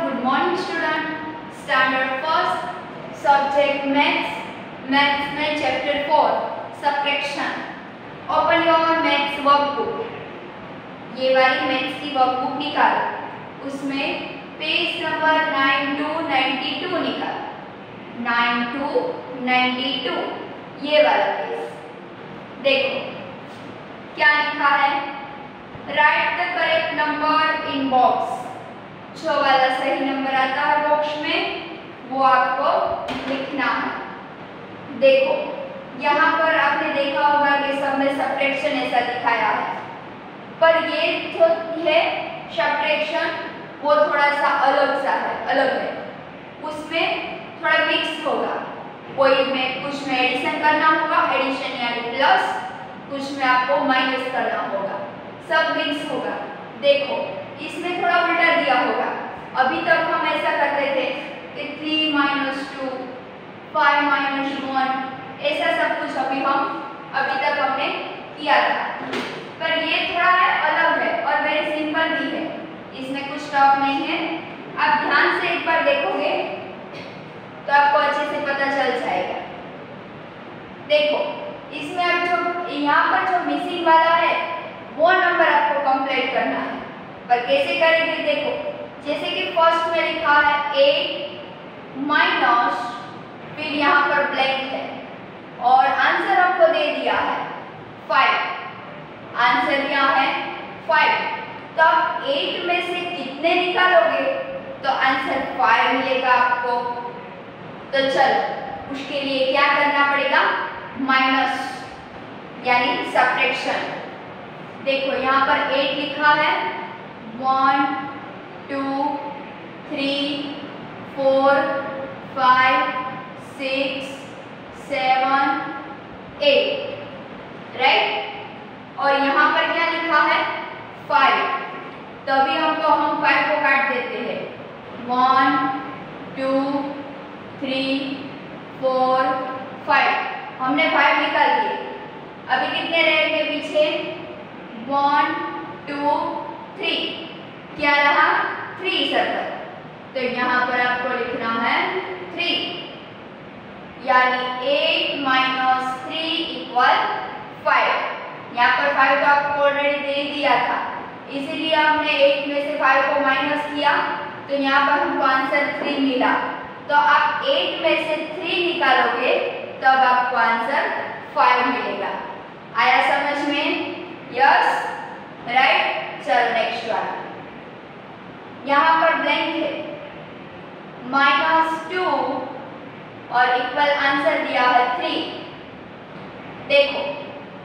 Good morning student. Standard first, subject maths. Maths में chapter 4 subtraction. Open your maths workbook. ये वाली maths की workbook निकालो. उसमें पेज नंबर 9 to 92 निकालो. 9 to 92 ये वाला पेज. देखो क्या लिखा है. Right the correct number in box. जो वाला सही नंबर आता है बॉक्स में वो आपको लिखना है. देखो यहाँ पर आपने देखा होगा कि सब में सब्ट्रैक्शन ऐसा दिखाया है, पर ये जो है सब्ट्रैक्शन वो थोड़ा सा अलग है. उसमें थोड़ा मिक्स होगा. कोई में कुछ में एडिशन करना होगा, एडिशन यानी प्लस, कुछ में आपको माइनस करना होगा. सब मिक्स होगा. देखो इसमें थोड़ा उल्टा दिया होगा. अभी तक हम ऐसा करते थे कि 3 - 2 5 - 1 ऐसा सब कुछ अभी तक हमने किया था, पर ये थोड़ा है अलग है और वेरी सिंपल भी है. इसमें कुछ टफ नहीं है. आप ध्यान से एक बार देखोगे तो आपको अच्छे से पता चल जाएगा. देखो इसमें अब जो यहाँ पर जो मिसिंग वाला है वो नंबर आपको कंप्लीट करना है. पर कैसे करेंगे? देखो जैसे कि फर्स्ट में लिखा है 8 माइनस, फिर यहाँ पर ब्लैंक है और आंसर आपको दे दिया है 5. आंसर क्या है 5. तो आप 8 में से कितने निकालोगे तो आंसर 5 मिलेगा आपको. तो चलो उसके लिए क्या करना पड़ेगा? माइनस यानी सब्ट्रैक्शन. देखो यहाँ पर 8 लिखा है. 1 2 3 4 5 6 7 8 राइट. और यहाँ पर क्या लिखा है 5. तभी हम 5 को काट देते हैं. 1 2 3 4 5 हमने 5 निकाल दिए. अभी कितने रहेंगे पीछे? 1 2 3. क्या रहा? 3 सर्कल. तो यहाँ पर आपको लिखना है 3 यानी 8 - 3 = 5. यहाँ पर 5 तो आपको ऑलरेडी दे दिया था, इसीलिए हमने 8 में से 5 को माइनस किया तो यहाँ पर हमको आंसर 3 मिला. तो आप 8 में से 3 निकालोगे तब आपको आंसर 5 मिलेगा. आया समझ में? Yes right. चलो नेक्स्ट वन. यहाँ पर ब्लैंक है. -2 और इक्वल आंसर दिया है 3. देखो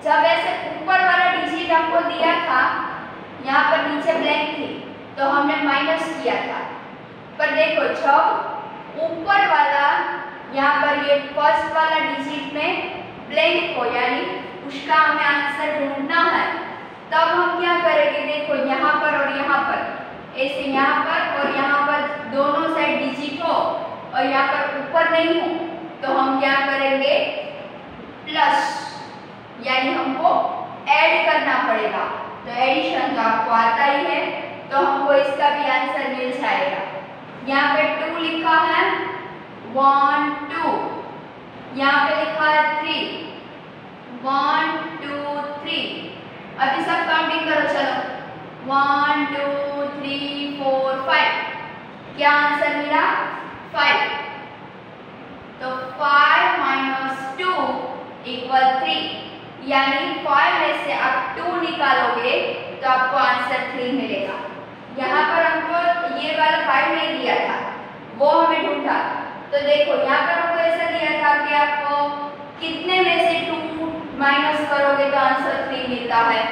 जब ऐसे ऊपर वाला डिजिट हमको दिया था, यहाँ पर नीचे ब्लैंक थी तो हमने माइनस किया था. पर देखो जब ऊपर वाला यहाँ पर ये फर्स्ट वाला डिजिट में ब्लैंक हो यानी उसका हमें आंसर ढूंढना है, तब हम क्या करेंगे? देखो यहाँ पर और यहाँ पर ऐसे, यहाँ पर और यहाँ पर दोनों साइड डिजिट हो और यहाँ पर ऊपर नहीं हो तो हम क्या करेंगे? प्लस यानी हमको ऐड करना पड़ेगा. तो एडिशन तो आपको आता ही है, तो हमको इसका भी आंसर मिल जाएगा. यहाँ पे 2 लिखा है. 1 2 यहाँ पे लिखा है 3. 1 2 3. अभी सब काउंटिंग करो. चलो 1 2 3 4 5. क्या आंसर मिला? 5. तो 5 - 2 = 3 यानी 5 में से आप 2 निकालोगे तो आपको आंसर 3 मिलेगा. यहाँ पर हमको ये वाला 5 नहीं दिया था, वो हमें ढूंढा. तो देखो यहाँ पर हमको ऐसा दिया था कि आपको कितने में से 2 माइनस करोगे तो आंसर 3 मिलता है.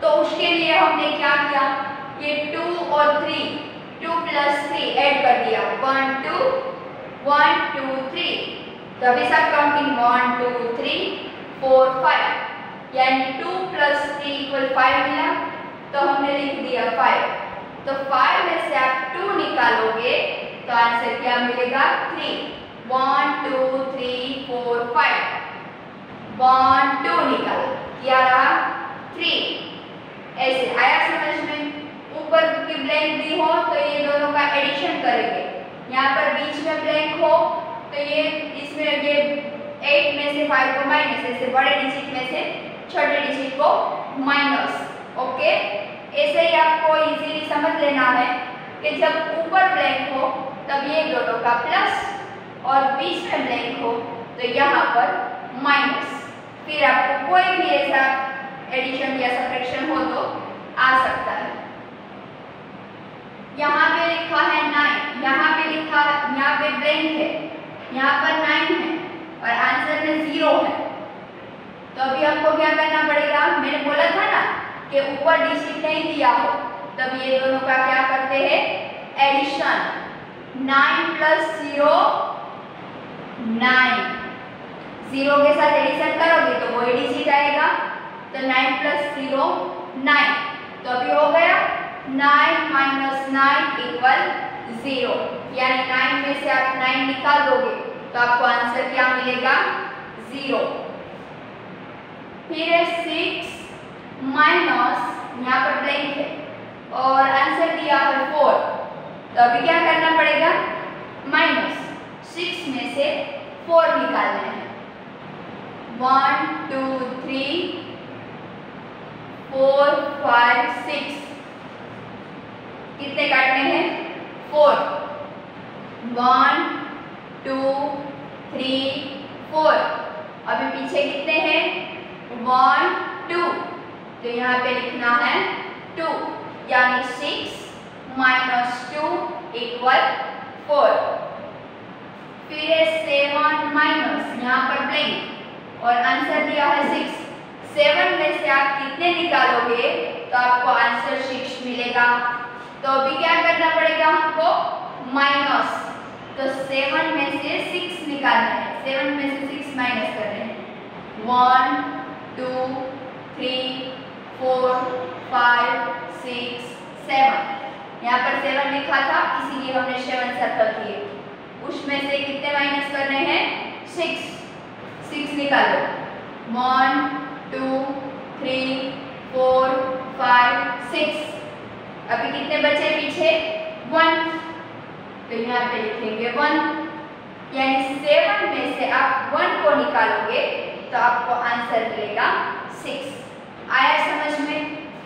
तो उसके लिए हमने क्या किया? ये 2 और 3 2 + 3 ऐड कर दिया. 1 2 1 2 3. तो अभी सब काउंटिंग 1 2 3 4 5 यानी 2 + 3 = 5 मिला, तो हमने लिख दिया 5. तो 5 में से आप 2 निकालोगे तो आंसर क्या मिलेगा? 3. 1 2 3 4 5. 1 2 निकाला, क्या रहा? 3. ऐसे आया समझ में? ऊपर की ब्लैंक भी हो तो ये दोनों का एडिशन करेंगे। यहाँ पर बीच में ब्लैंक हो तो ये इसमें ये 8 में से 5 को माइनस, ऐसे बड़े डिजिट में से छोटे डिजिट को माइनस। ओके, ऐसे ही आपको इजीली समझ लेना है कि जब ऊपर ब्लैंक हो तब ये दोनों का प्लस और बीच में ब्लैंक हो तो यहाँ पर माइनस। फिर आपको कोई भी ऐसा एडिशन या सब्ट्रैक्शन हो तो आ सकता है। यहाँ पे लिखा है 9, यहाँ पे लिखा, यहाँ पे ब्लैंक है, यहाँ पर 9 है और आंसर में 0 है। तो अभी हमको क्या करना पड़ेगा, मैंने बोला था ना कि ऊपर डिजिट नहीं दिया हो तब ये दोनों का क्या करते हैं, एडिशन। 9 प्लस 0 9, 0 के साथ एडिशन करोगे तो वही डिजिट आएगा, तो 9 प्लस 0 9। तो अभी हो गया 9 माइनस 9 इक्वल 0, यानी 9 में से आप 9 निकाल दोगे तो आपको आंसर क्या मिलेगा, 0। फिर है 6 माइनस, यहाँ पर ब्लैंक है और आंसर दिया है 4, तो अभी क्या करना पड़ेगा, माइनस 6 में से 4 निकालना है। 1 2 3 4 5 6, कितने काटने हैं, 4। 1 2 3 4, अभी पीछे कितने हैं, 1 2, तो यहाँ पे लिखना है 2, यानी 6 माइनस 2 इक्वल 4। फिर है 7 माइनस, यहाँ पर ब्लैंक और आंसर दिया है 6। 7 में से आप कितने निकालोगे तो आपको आंसर 6 मिलेगा। तो अभी क्या करना पड़ेगा हमको, माइनस, तो 7 में से 6 निकालना है, 7 में से 6 माइनस करना है। 1 2 3 4 5 6 7, यहाँ पर 7 लिखा था इसीलिए हमने 7 सर्कल किए। उसमें से कितने माइनस करने हैं, 6 निकालो। 1 2 3 4 5 6, अभी कितने बचे पीछे, 1, तो यहाँ पे लिखेंगे 1, यानी 7 में से आप 1 को निकालोगे तो आपको आंसर मिलेगा 6। आया समझ में,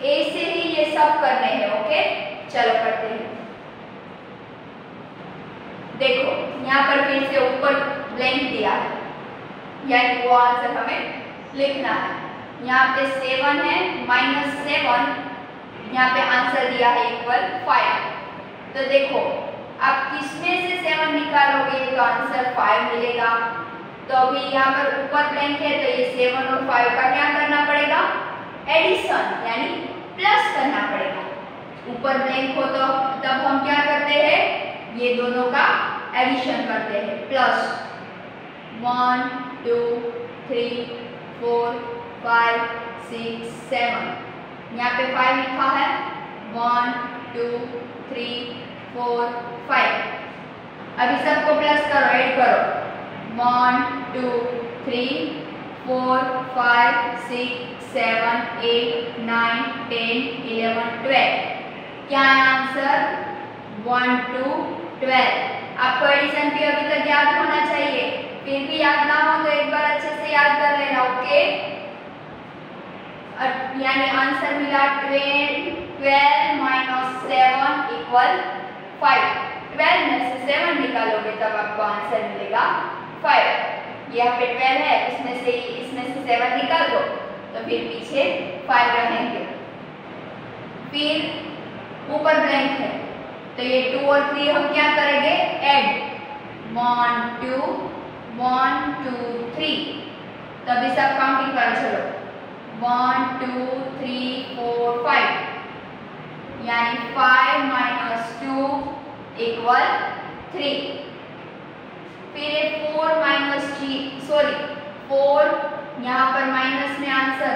ऐसे ही ये सब करने हैं। ओके, चलो करते हैं। देखो यहाँ पर फिर से ऊपर ब्लैंक दिया है, यानी वो आंसर हमें लिखना है। यहाँ पे 7 है, माइनस 7, यहाँ पे आंसर दिया है इक्वल 5। तो देखो आप किसमें से 7 निकालोगे तो आंसर 5 मिलेगा। तो अभी यहाँ पर ऊपर ब्लैंक है तो ये 7 और 5 का क्या करना पड़ेगा, एडिशन, यानी प्लस करना पड़ेगा। ऊपर ब्लैंक हो तो तब हम क्या करते हैं, ये दोनों का एडिशन करते हैं, प्लस 1 2 3 4 5 6 7, यहाँ पे 5 लिखा है, 1 2 3 4 5। अभी सबको प्लस करो, ऐड करो, 1 2 3 4 5 6 7 8 9 10 11 12। क्या है आंसर, 1 2 12। आपको एडिशन भी अभी तक याद होना चाहिए, फिर भी याद ना हो तो एक बार अच्छे से याद कर लेना। ओके, यानी आंसर मिला 12 माइनस 7 इक्वल 5। 12 में से 7 निकालोगे तब आपको आंसर मिलेगा 5। यहाँ पे 12 है, इसमें से 7 निकाल दो तो फिर पीछे 5 रहेंगे। फिर ऊपर ब्लैंक है तो ये 2 और 3 हम क्या करेंगे, ऐड, 1 2 1 2 3। तभी सब काउंटिंग करो, चलो 1 2 3 4 5, यानी 5 माइनस 2 इक्वल 3। फिर 4 माइनस 4, यहाँ पर माइनस में आंसर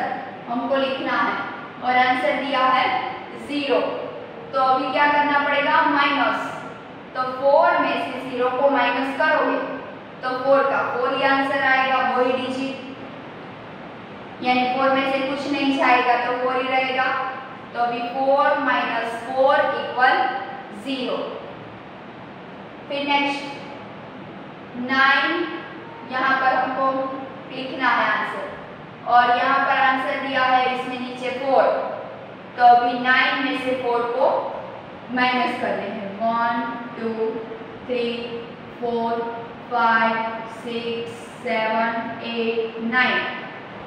हमको लिखना है और आंसर दिया है 0। तो अभी क्या करना पड़ेगा, माइनस, तो 4 में से 0 को माइनस करोगे तो 4 का 4 ही आंसर आएगा, वही डिजिट, यानी 4 में से कुछ नहीं जाएगा तो 4 ही रहेगा। तो अभी 4 माइनस 4 इक्वल 0। फिर नेक्स्ट 9, यहाँ पर हमको लिखना है आंसर और यहाँ पर आंसर दिया है इसमें नीचे 4, तो अभी 9 में से 4 को माइनस करने हैं। 1 2 3 4 5 6 7 8 9,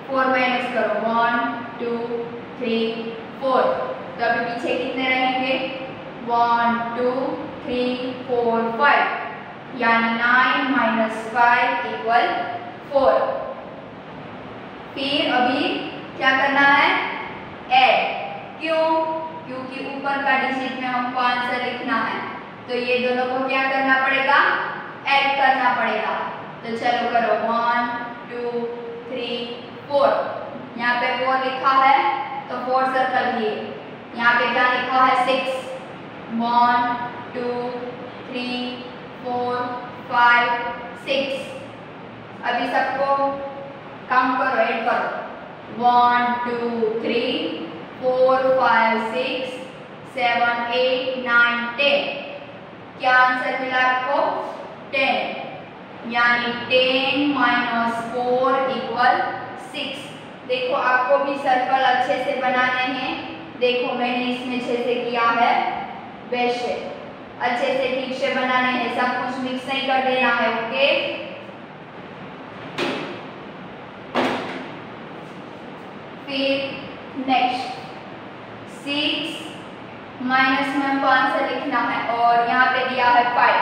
4 माइनस करो 1 2 3 4, तो अभी पीछे कितने रहेंगे 1 2 3 4 5, यानी 9 माइनस 5 इक्वल 4। फिर अभी क्या करना है ऐड, क्यों? क्योंकि ऊपर का डिजिट में हमको आंसर लिखना है, तो ये दोनों को क्या करना पड़ेगा ऐड करना पड़ेगा। तो चलो करो 1 2 3 4, यहाँ पे 4 लिखा है तो 4 सर्कल किए। यहाँ पे क्या लिखा है 6, 1 2 3 4 5 6, अभी सबको काउंट करो ऐड करो 1 2 3 4 5 6 7 8 9 10, क्या आंसर मिला आपको 10, यानी 10 माइनस 4 इक्वल 6। देखो आपको भी सर्कल अच्छे से बनाने हैं, देखो मैंने इसमें अच्छे से किया है, वैसे अच्छे से ठीक से बनाने हैं, सब कुछ मिक्स नहीं कर देना है। ओके, फिर नेक्स्ट 6 माइनस में हमको आंसर लिखना है और यहाँ पे दिया है 5,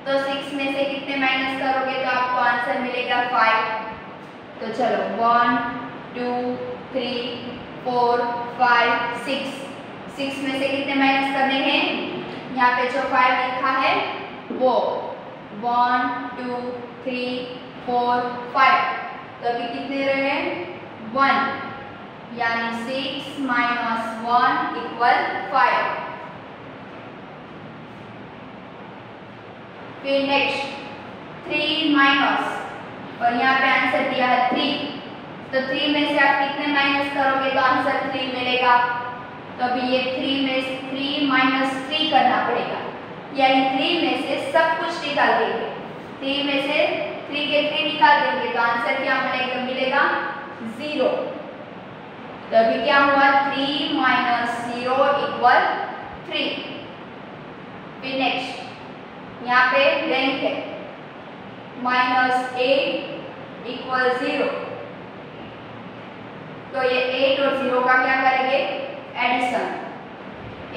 तो 6 में से कितने माइनस करोगे तो आपको आंसर मिलेगा 5। तो चलो 1 2 3 4 5 6 में से कितने माइनस करने हैं, यहाँ पे जो 5 लिखा है वो 1 2 3 4 5, तो अभी कितने रहे 1, यानी 6 माइनस 1 इक्वल 5। फिर नेक्स्ट 3 माइनस, और यहाँ पे आंसर दिया है 3, तो 3 में से आप कितने माइनस करोगे तो आंसर 3 मिलेगा। तो अभी ये 3 में से 3 माइनस 3 करना पड़ेगा, यानी 3 में से सब कुछ निकाल देंगे, 3 में से 3 के 3 निकाल देंगे तो आंसर क्या मिलेगा 0। तो अभी क्या हुआ 3 माइनस 0 इक्वल 3। फिर नेक्स्ट यहाँ पे ब्लैंक है, -8 इक्वल 0, तो ये 8 और 0 का क्या करेंगे एडिशन,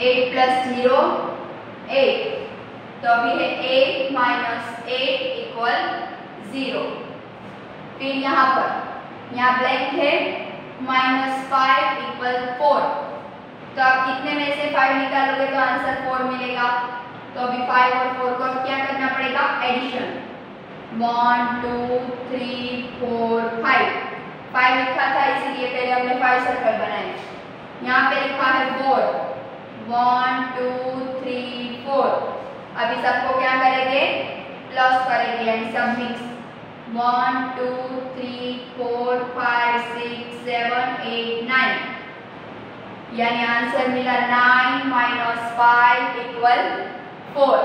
8 प्लस 0 8, तो अभी है 8 माइनस 8 इक्वल 0। फिर यहाँ पर यहाँ ब्लैंक है -5 इक्वल 4, तो आप कितने में से 5 निकालोगे तो आंसर 4 मिलेगा। तो अभी 5 और 4 को क्या करना पड़ेगा एडिशन, 1 2 3 4 5 लिखा था इसलिए पहले हमने 5 सर्कल बनाए। यहाँ पे लिखा है 4, 1 2 3 4, अभी सबको क्या करेंगे प्लस करेंगे, यानी सब मिक्स 1 2 3 4 5 6 7 8 9, यानी आंसर मिला 9 माइनस 5 इक्वल 4।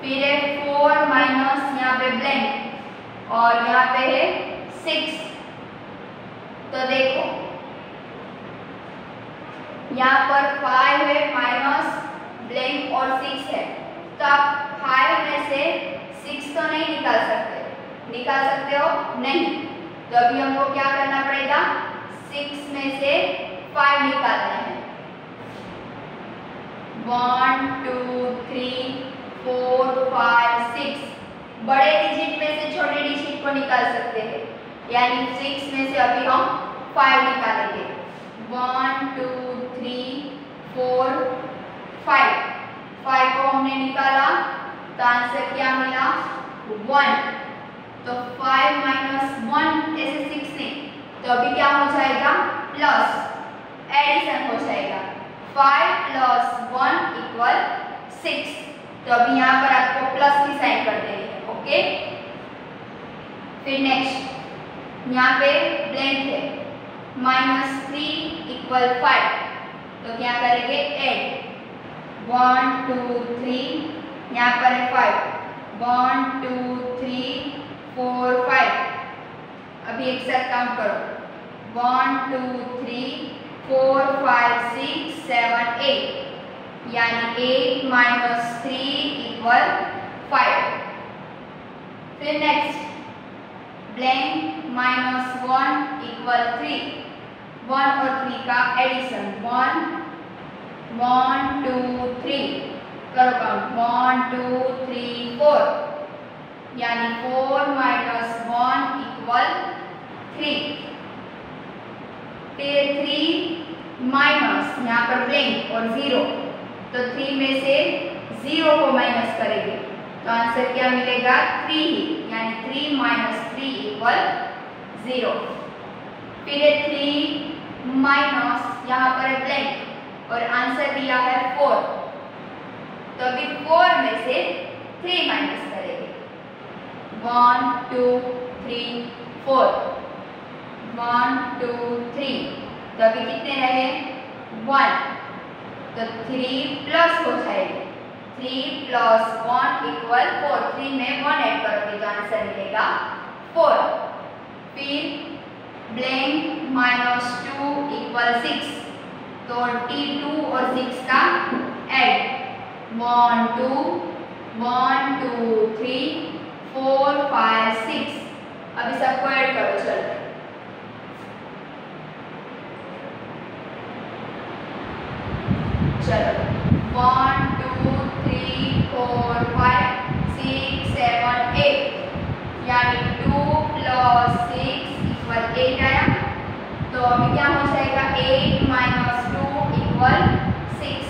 फिर है 4 माइनस यहाँ पे ब्लैंक और यहाँ पे है 6, तो देखो यहाँ पर 5 है माइनस ब्लैंक और 6 है, तो आप 5 में से 6 तो नहीं निकाल सकते हो नहीं, तो अभी हमको क्या करना पड़ेगा 6 में से 5 निकालना है। 1 2 3 4 5 6, बड़े डिजिट में से छोटे डिजिट को निकाल सकते हैं, यानी 6 में से अभी हम 5 निकालेंगे। 1 2 3 4 5 को हमने निकाला तो आंसर क्या मिला 1, तो 5 माइनस 1 ऐसे 6 नहीं, तो अभी क्या हो जाएगा प्लस एडिशन हो जाएगा, 5 प्लस 1 इक्वल 6, तो अभी यहाँ पर आपको प्लस की साइन कर देनी है। ओके, फिर नेक्स्ट यहाँ पे ब्लैंक है -3 इक्वल 5, तो क्या करेंगे ऐड 1 2 3, यहाँ पर है 5 1 2 3 4 5। अभी एक साथ काउंट करो 1 2 3 4 5 6 7 8, यानी 8 माइनस 3 इक्वल 5। फिर नेक्स्ट ब्लैंक माइनस 1 इक्वल 3, 1 और 3 का एडिशन 1 1 2 3, करो काउंट 1 2 3 4, यानी 4 माइनस 1 इक्वल 3। फिर 3 माइनस यहाँ पर ब्लैंक और 0, तो 3 में से 0 को माइनस करेंगे तो आंसर क्या मिलेगा 3 ही, यानी 3 माइनस 3 इक्वल 0। फिर 3 माइनस यहाँ पर है ब्लैंक और आंसर दिया है 4, तो अभी 4 में से 3 माइनस करेंगे 1 2 3 4 1 2 3, तो अभी कितने रहे 1, तो 3 प्लस हो जाएगा 3 प्लस 1 इक्वल 4, 3 में 1 ऐड करोगे तो आंसर मिलेगा 4। फिर ब्लैंक माइनस 2 इक्वल 6, तो T2 और 6 का ऐड 1 2 1 2 3 4 5 6, अभी सबको ऐड करो चलो चलो 1 2 3 4 5 6 7 8, यानी 2 प्लस 6 इक्वल 8 आया, तो अभी क्या हो जाएगा 8 माइनस 2 इक्वल 6।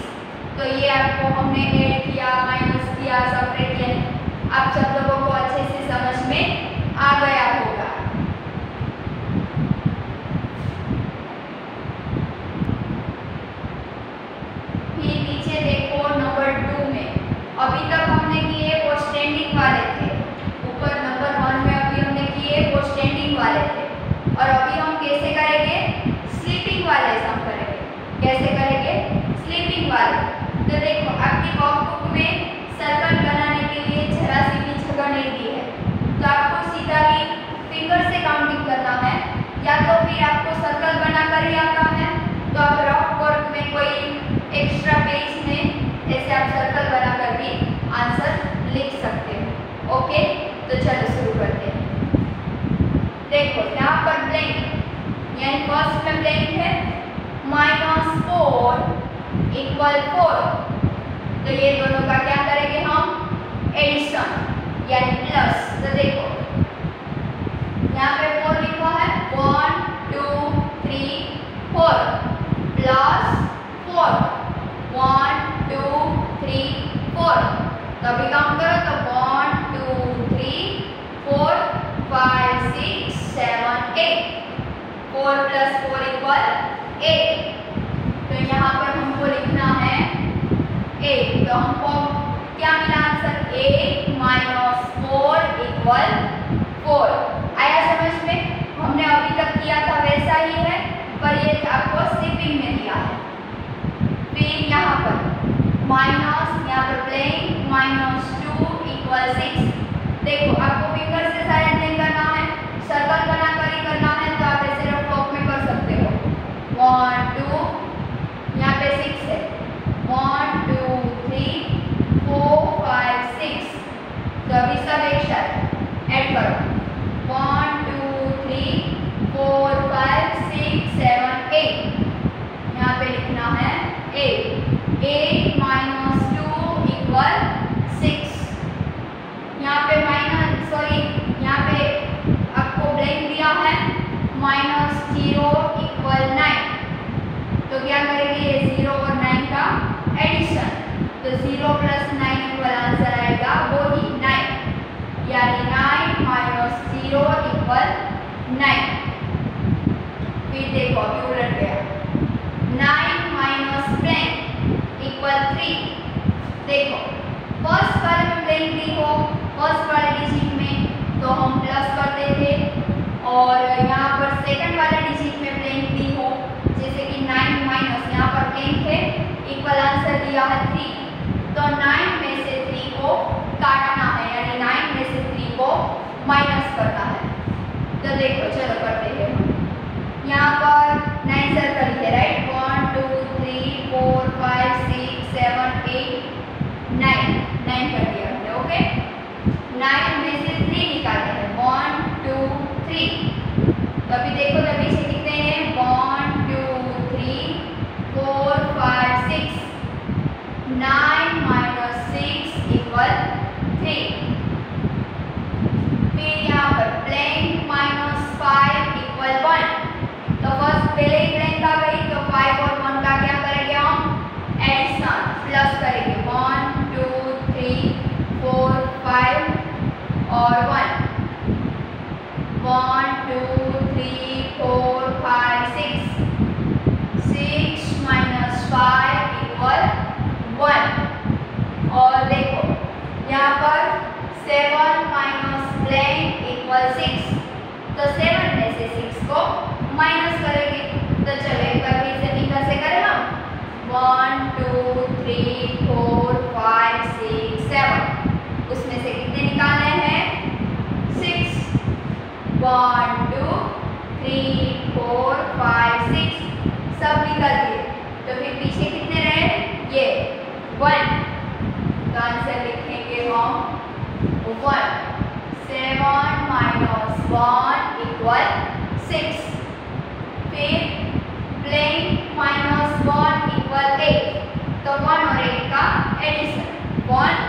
तो ये आपको हमने ऐड किया माइनस किया सब्ट्रैक्ट किया, आप सब लोगों को अच्छे से समझ में आ गया होगा। फिर नीचे देखो नंबर 2 में, अभी तक हमने किए वो स्टैंडिंग वाले थे, ऊपर नंबर 1 में अभी हमने किए वो स्टैंडिंग वाले थे, और अभी हम कैसे करेंगे स्लीपिंग वाले सम करेंगे। कैसे करेंगे स्लीपिंग वाले, तो देखो आपकी वर्कबुक में सर्कल बनाने के लिए जरा सी भी जगह नहीं दी है, तो आपको सीधा ही फिंगर से काउंटिंग करना है, या तो फिर आपको सर्कल बनाकर ही आता है तो आप रफ वर्क में कोई एक्स्ट्रा पेज में ऐसे आप सर्कल बनाकर भी आंसर लिख सकते हो। ओके, तो चलो शुरू करते हैं। देखो यहाँ पर ब्लैंक यानी फर्स्ट में ब्लैंक है -4 इक्वल 4, तो ये दोनों का क्या करेंगे हम एडिशन यानी प्लस। तो देखो यहाँ पे 4 लिखा है 1 2 3 4 प्लस 4 1 2 3 4, तो अभी काउंट करो तो 1 2 3 4 5 6 7 8, 4 प्लस 4 इक्वल 8, तो यहाँ पर हमको लिखना है 8, तो हमको क्या मिला आंसर 8 माइनस 4 इक्वल 4। आया समझ में? हमने अभी तक किया था वैसा ही है, पर ये आपको स्लीपिंग में दिया है। फिर यहाँ पर माइनस, यहाँ पर ब्लैंक -2 इक्वल 6, देखो आपको फिंगर से शायद नहीं करना है, सर्कल बनाकर ही करना है, तो आप ऐसे रफ टॉप में कर सकते हो 1 2, यहाँ पे 6 है 1 2 3 4 5 6, तो अभी सब एक साथ ऐड करो 1 2 3 4 5 6 7 8, यहाँ पे लिखना है 8 8 माइनस 2 इक्वल 6, यहाँ पे यहाँ पे आपको ब्लैंक दिया है -0 इक्वल 9, तो क्या करेंगे ये 0 और 9 का एडिशन, तो 0 प्लस 9 इक्वल आंसर आएगा वो ही 9, यानी 9 माइनस 0 इक्वल 9। फिर देखो अभी उलट गया 9 माइनस ब्लैंक इक्वल 3, देखो फर्स्ट वाले में ब्लैंक दी हो फर्स्ट वाले डिजिट में तो हम प्लस करते थे, और यहाँ पर सेकंड वाले डिजिट में ब्लैंक दी हो जैसे कि 9 माइनस, यहाँ पर ब्लैंक है इक्वल आंसर दिया है 3, तो 9 में से 3 को काटना है, यानी 9 में से 3 को माइनस करना है। तो देखो चलो करते हैं हम। यहाँ पर 9 सर्कल है, राइट, 1 2 3 4 5 6 7 8 9 कर दिया हमने। ओके, 9 में से 3 निकालते हैं, 1 2 3। तो अभी देखो तो पीछे कितने हैं, 1 2 3 4 5 6, 9 माइनस 6 इक्वल 3। फिर यहाँ पर ब्लैंक माइनस 5 इक्वल 1। तो फर्स्ट पहले ही ब्लैंक आ गई, तो 5 और 1 का क्या करेंगे हम, एडिशन, प्लस करेंगे, 1 2 3 4 5 और 1 1 2 3 4 5 6 माइनस 5 इक्वल 1। और देखो यहाँ पर 7 माइनस ब्लैंक इक्वल 6, तो 7 में से 6 को माइनस करेंगे। तो चलो एक बार फिर से फिंगर से करें हम, 1 2 3 4 5 6 7, उसमें से कितने निकालने हैं, 6, 1 2 3 4 5 6 सब निकल दिए। तो फिर पीछे कितने रहे, ये 1, तो आंसर लिखेंगे हम 1। 7 माइनस 1 इक्वल 6। फिर ब्लैंक माइनस 1 इक्वल 8, तो 1 और 8 का एडिशन, 1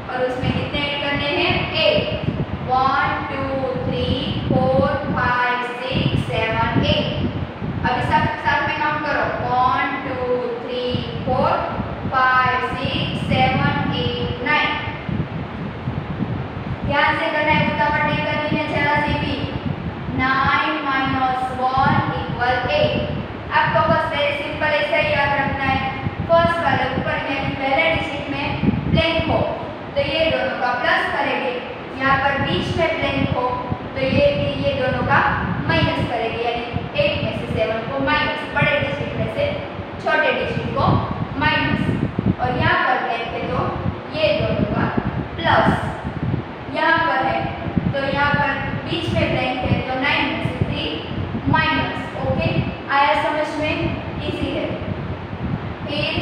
और उसमें कितने ऐड करने हैं, 8, 1 2 3 4 5 6 7 8। अभी सब साथ में काउंट करो, 1 2 3 4 5 6 7 8 9। ध्यान से करना है, उतावट नहीं करनी है जरा सी भी। 9 माइनस 1 इक्वल 8। आपको बस वेरी सिंपल ऐसा ही याद रखना है, फर्स्ट वाले ऊपर यानी पहले डिजिट में ब्लैंक हो तो ये दोनों का प्लस करेंगे, यहाँ पर बीच में ब्लैंक हो तो ये दोनों का माइनस करेंगे, यानी 8 में से 7 को माइनस, बड़े डिजिट में से छोटे डिजिट को माइनस, और यहाँ पर ब्लैंक है तो ये दोनों का प्लस। यहाँ पर है तो यहाँ पर बीच में ब्लैंक है तो 9 में से 3 माइनस। ओके, आया समझ में, इजी है। फिर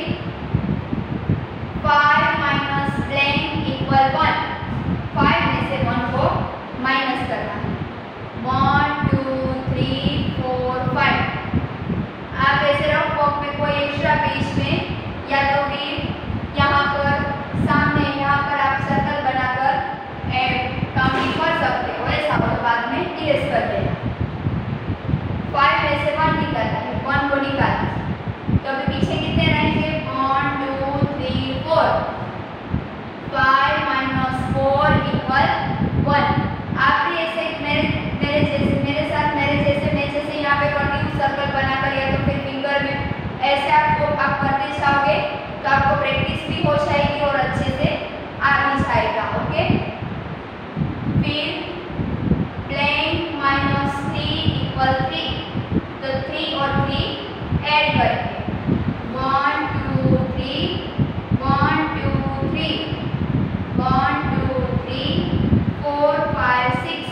5 माइनस ब्लैंक इक्वल 1, 5 में से 1 को माइनस करना है, 1 2 3 4 5। आप ऐसे रफ वर्क में कोई एक्स्ट्रा पेज में या तो फिर यहाँ पर सामने यहाँ पर आप सर्कल बनाकर काउंटिंग कर सकते हो, ऐसा हो तो बाद में इरेज कर देना। 5 में से 1 निकालना है, 1 को निकालना, तो अभी पीछे कितने रहेंगे, 1 2 3 4, 5 माइनस 4 इक्वल 1। आप भी ऐसे मैं जैसे यहाँ पे करती हूँ सर्कल बनाकर या तो फिर फिंगर में, ऐसे आप करते जाओगे तो आपको प्रैक्टिस भी हो जाएगी और अच्छे से आ भी जाएगा। ओके, फिर ब्लैंक माइनस 3 इक्वल 3, तो 3 और 3 ऐड करेंगे, 1 2 3 1 2 3 1 2 3 4 5 6।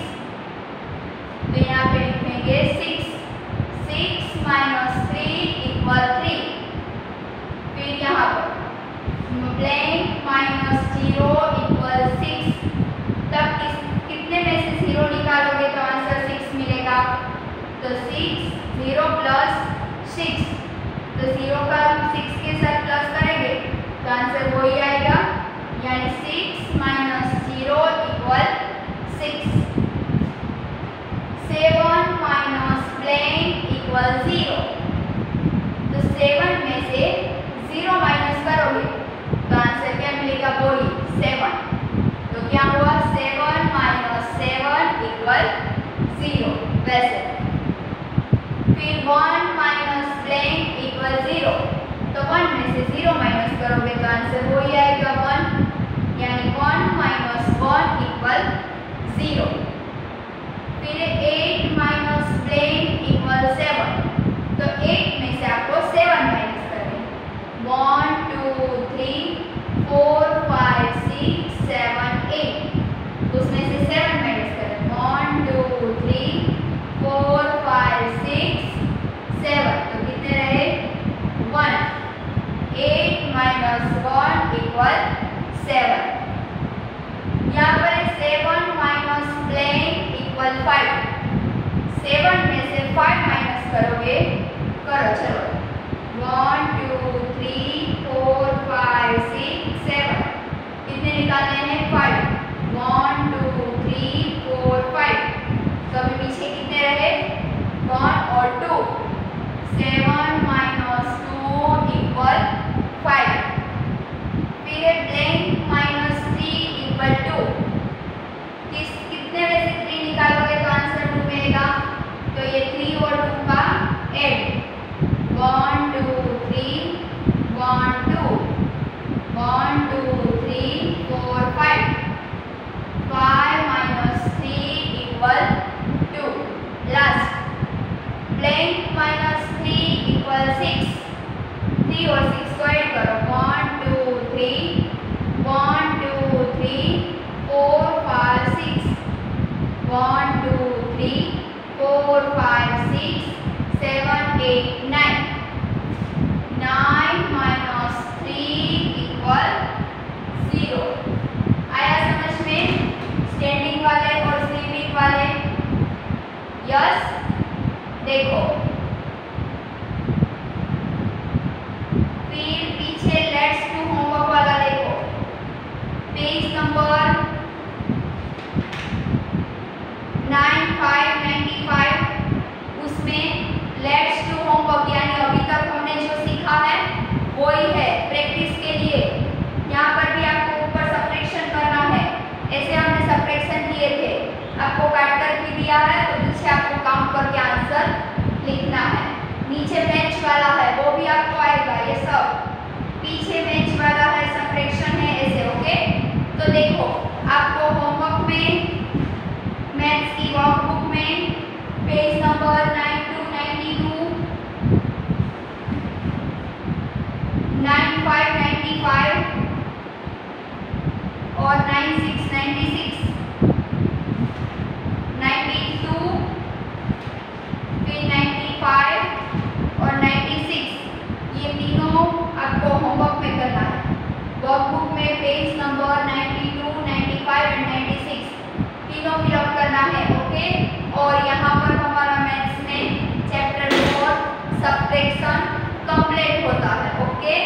तो यहाँ पे लिखेंगे 6 माइनस 3 इक्वल 3। फिर यहाँ पर ब्लैंक माइनस 0 इक्वल 6। तब कितने में से 0 निकालोगे तो आंसर 6 मिलेगा, तो 6 0 प्लस 6, तो 0 का 6 के साथ प्लस करेंगे तो आंसर वही आएगा, यानी 6 minus 0 equal 6। 7 minus blank equal 0, तो 7 में से 0 माइनस करोगे तो आंसर क्या मिलेगा, वही 7। तो क्या हुआ, 7 माइनस 7 इक्वल 0। वैसे फिर 1 माइनस ब्लैंक इक्वल 0, तो 1 में से 0 माइनस करोगे तो आंसर वही आएगा 1, यानी 1 माइनस 1 इक्वल 0। फिर 8 माइनस ब्लैंक इक्वल 7, तो 8 में से आपको 7 माइनस करना है, 1 8 माइनस 1 इक्वल 7। यहाँ पर 7 माइनस ब्लैंक इक्वल 5। 7 में से 5 माइनस करोगे, करो चलो। 1 2 3 4 5 6 7। कितने निकालने हैं? 5। 1 2 3 4 5। तो अभी पीछे कितने रहे? 1 और 2। 7 माइनस 2 इक्वल 5। फिर है ब्लैंक माइनस 3 इक्वल 2। कितने में से 3 निकालोगे तो आंसर 2 मिलेगा। तो ये 3 और 2 का add. 1 2 3 1 2 1 2 3 4 5। 5 minus 3 equal 2. Last. Blank minus 3 equal 6. 3 और 6 को ऐड करो। 1 2 3 1 2 3 4 5 6। 1 2 3 4 5 6 7 8 9। 9 minus 3 equal 0। आया समझ में? स्टैंडिंग वाले और स्लीपिंग वाले? यस। देखो फिर पीछे लेट्स डू होमवर्क वाला देखो, पेज नंबर 9595। उसमें लेट्स डू होमवर्क यानी अभी तक हमने जो सीखा है वही है प्रैक्टिस के लिए। यहाँ पर भी आपको ऊपर सबट्रैक्शन करना है। ऐसे हमने सबट्रैक्शन किए थे, आपको काट कर भी दिया है, तो पीछे आपको काउंट करके आंसर लिखना है। नीचे मैच वाला है वो भी आपको आएगा। ये सब पीछे मैच वाला है, सबट्रैक्शन है, ऐसे। ओके, तो देखो आपको होमवर्क में मैथ्स की वर्कबुक में पेज नंबर 9292 9595 और 9696 92 फिर 95 और 96 ये तीनों आपको होमवर्क में करना है। वर्कबुक में पेज नंबर 92 95 एंड 96 तीनों फिलअप करना है। ओके, और यहाँ पर हमारा मैथ्स में चैप्टर 4 सबट्रैक्शन कंप्लीट होता है। ओके।